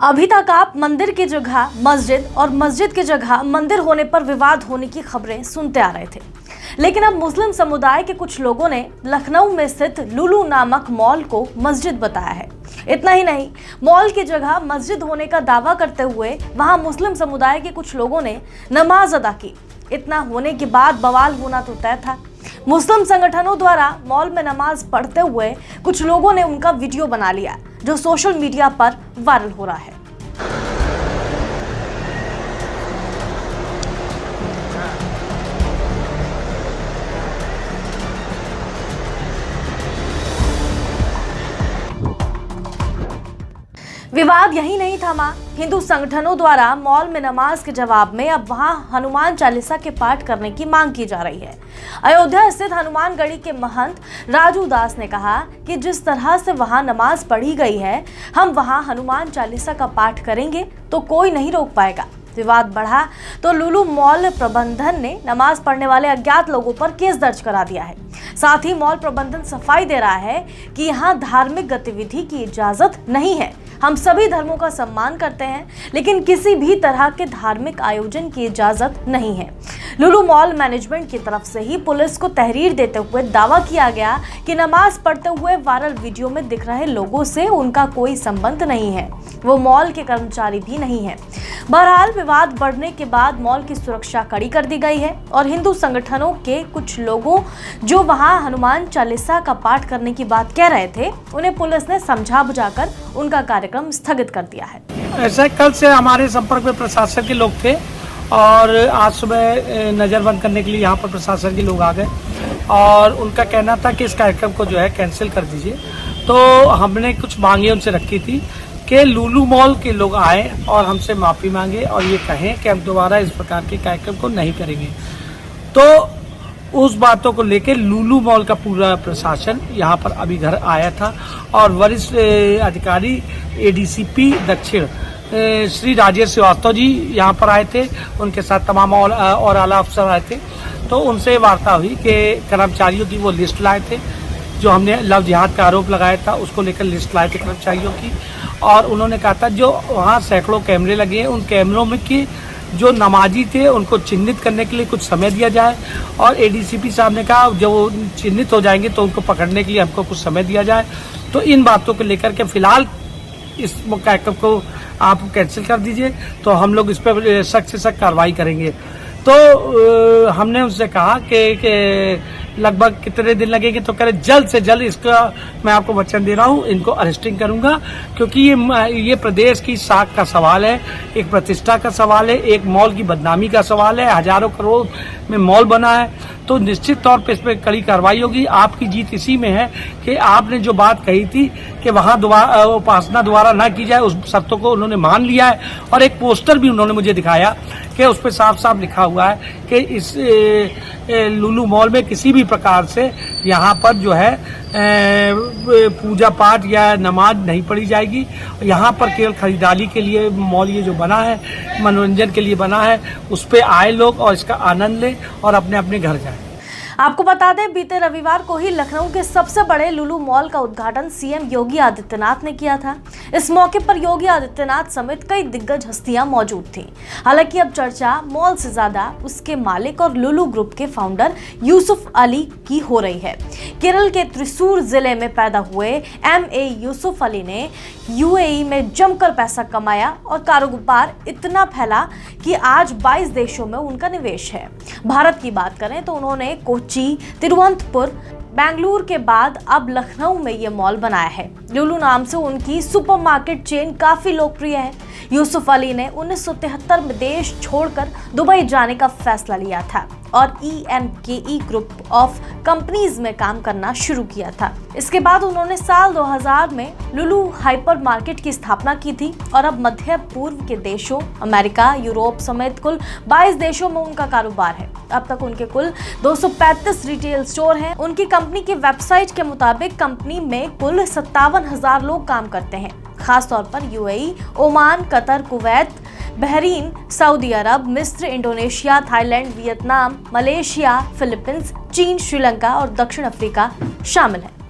अभी तक आप मंदिर की जगह मस्जिद और मस्जिद की जगह मंदिर होने पर विवाद होने की खबरें सुनते आ रहे थे, लेकिन अब मुस्लिम समुदाय के कुछ लोगों ने लखनऊ में स्थित लुलु नामक मॉल को मस्जिद बताया है। इतना ही नहीं, मॉल की जगह मस्जिद होने का दावा करते हुए वहां मुस्लिम समुदाय के कुछ लोगों ने नमाज अदा की। इतना होने के बाद बवाल होना तो तय था। मुस्लिम संगठनों द्वारा मॉल में नमाज पढ़ते हुए कुछ लोगों ने उनका वीडियो बना लिया, जो सोशल मीडिया पर वायरल हो रहा है। विवाद यही नहीं थमा। हिंदू संगठनों द्वारा मॉल में नमाज के जवाब में अब वहां हनुमान चालीसा के पाठ करने की मांग की जा रही है। अयोध्या स्थित हनुमानगढ़ी के महंत राजू दास ने कहा कि जिस तरह से वहां नमाज पढ़ी गई है, हम वहां हनुमान चालीसा का पाठ करेंगे तो कोई नहीं रोक पाएगा। विवाद बढ़ा तो लुलु मॉल प्रबंधन ने नमाज पढ़ने वाले अज्ञात लोगों पर केस दर्ज करा दिया है। साथ ही मॉल प्रबंधन सफाई दे रहा है कि यहाँ धार्मिक गतिविधि की इजाजत नहीं है। हम सभी धर्मों का सम्मान करते हैं, लेकिन किसी भी तरह के धार्मिक आयोजन की इजाजत नहीं है। लुलु मॉल मैनेजमेंट की तरफ से ही पुलिस को तहरीर देते हुए दावा किया गया कि नमाज पढ़ते हुए वायरल वीडियो में दिख रहे लोगों से उनका कोई संबंध नहीं है, वो मॉल के कर्मचारी भी नहीं है। बहरहाल विवाद बढ़ने के बाद मॉल की सुरक्षा कड़ी कर दी गई है और हिंदू संगठनों के कुछ लोगों जो वहां हनुमान चालीसा का पाठ करने की बात कह रहे थे, उन्हें पुलिस ने समझा बुझाकर उनका कार्यक्रम स्थगित कर दिया है। ऐसा कल से हमारे संपर्क में प्रशासन के लोग थे और आज सुबह नज़रबंद करने के लिए यहाँ पर प्रशासन के लोग आ गए और उनका कहना था कि इस कार्यक्रम को जो है कैंसिल कर दीजिए। तो हमने कुछ मांगे उनसे रखी थी कि लुलु मॉल के लोग आए और हमसे माफ़ी मांगे और ये कहें कि हम दोबारा इस प्रकार के कार्यक्रम को नहीं करेंगे। तो उस बातों को लेकर लुलु मॉल का पूरा प्रशासन यहाँ पर अभी घर आया था और वरिष्ठ अधिकारी एडीसीपी दक्षिण श्री राजेश श्रीवास्तव जी यहाँ पर आए थे। उनके साथ तमाम और आला अफसर आए थे। तो उनसे वार्ता हुई कि कर्मचारियों की वो लिस्ट लाए थे, जो हमने लव जिहाद का आरोप लगाया था उसको लेकर लिस्ट लाए थे कर्मचारियों की। और उन्होंने कहा था जो वहाँ सैकड़ों कैमरे लगे हैं, उन कैमरों में की जो नमाजी थे उनको चिन्हित करने के लिए कुछ समय दिया जाए। और एडीसीपी साहब ने कहा जब वो चिन्हित हो जाएंगे तो उनको पकड़ने के लिए हमको कुछ समय दिया जाए। तो इन बातों को लेकर के फिलहाल इस कार्यक्रम को आप कैंसिल कर दीजिए, तो हम लोग इस पर सख्त से सख्त कार्रवाई करेंगे। तो हमने उनसे कहा कि लगभग कितने दिन लगेंगे, तो कह रहे जल्द से जल्द इसका मैं आपको वचन दे रहा हूँ, इनको अरेस्टिंग करूंगा, क्योंकि ये प्रदेश की साख का सवाल है, एक प्रतिष्ठा का सवाल है, एक मॉल की बदनामी का सवाल है। हजारों करोड़ में मॉल बना है, तो निश्चित तौर पे इस पर कड़ी कार्रवाई होगी। आपकी जीत इसी में है कि आपने जो बात कही थी कि वहां उपासना दोबारा ना की जाए, उस शर्तों को उन्होंने मान लिया है। और एक पोस्टर भी उन्होंने मुझे दिखाया कि उस पर साफ साफ लिखा हुआ है कि इस लुलु मॉल में किसी भी प्रकार से यहाँ पर जो है पूजा पाठ या नमाज नहीं पढ़ी जाएगी। यहाँ पर केवल खरीदारी के लिए मॉल ये जो बना है, मनोरंजन के लिए बना है, उस पर आए लोग और इसका आनंद लें और अपने अपने घर जाएं। आपको बता दें, बीते रविवार को ही लखनऊ के सबसे बड़े लुलु मॉल का उद्घाटन सीएम योगी आदित्यनाथ ने किया था। इस मौके पर योगी आदित्यनाथ समेत कई दिग्गज हस्तियां मौजूद थीं। हालांकि अब चर्चा मॉल से ज्यादा उसके मालिक और लुलु ग्रुप के फाउंडर यूसुफ अली की हो रही है। केरल के त्रिशूर जिले में पैदा हुए एमए यूसुफ अली ने यूएई में जमकर पैसा कमाया और कारोबार इतना फैला कि आज 22 देशों में उनका निवेश है। भारत की बात करें तो उन्होंने कोच्चि, तिरुवनंतपुर, बेंगलुरु के बाद अब लखनऊ में ये मॉल बनाया है। लुलु नाम से उनकी सुपरमार्केट चेन काफी लोकप्रिय है। यूसुफ अली ने 1973 में देश छोड़कर दुबई जाने का फैसला लिया था और ENKE ग्रुप ऑफ कंपनीज में काम करना शुरू किया था। इसके बाद उन्होंने साल 2000 में लुलु हाइपर मार्केट की स्थापना की थी और अब मध्य पूर्व के देशों, अमेरिका, यूरोप समेत कुल 22 देशों में उनका कारोबार है। अब तक उनके कुल 235 रिटेल स्टोर हैं। उनकी कंपनी की वेबसाइट के मुताबिक कंपनी में कुल 57,000 लोग काम करते हैं। खासतौर पर UAE, Oman, Qatar, Kuwait, Bahrain, Saudi Arab, मिस्र, Indonesia, Thailand, Vietnam, Malaysia, Philippines, चीन, श्रीलंका और दक्षिण अफ्रीका शामिल हैं।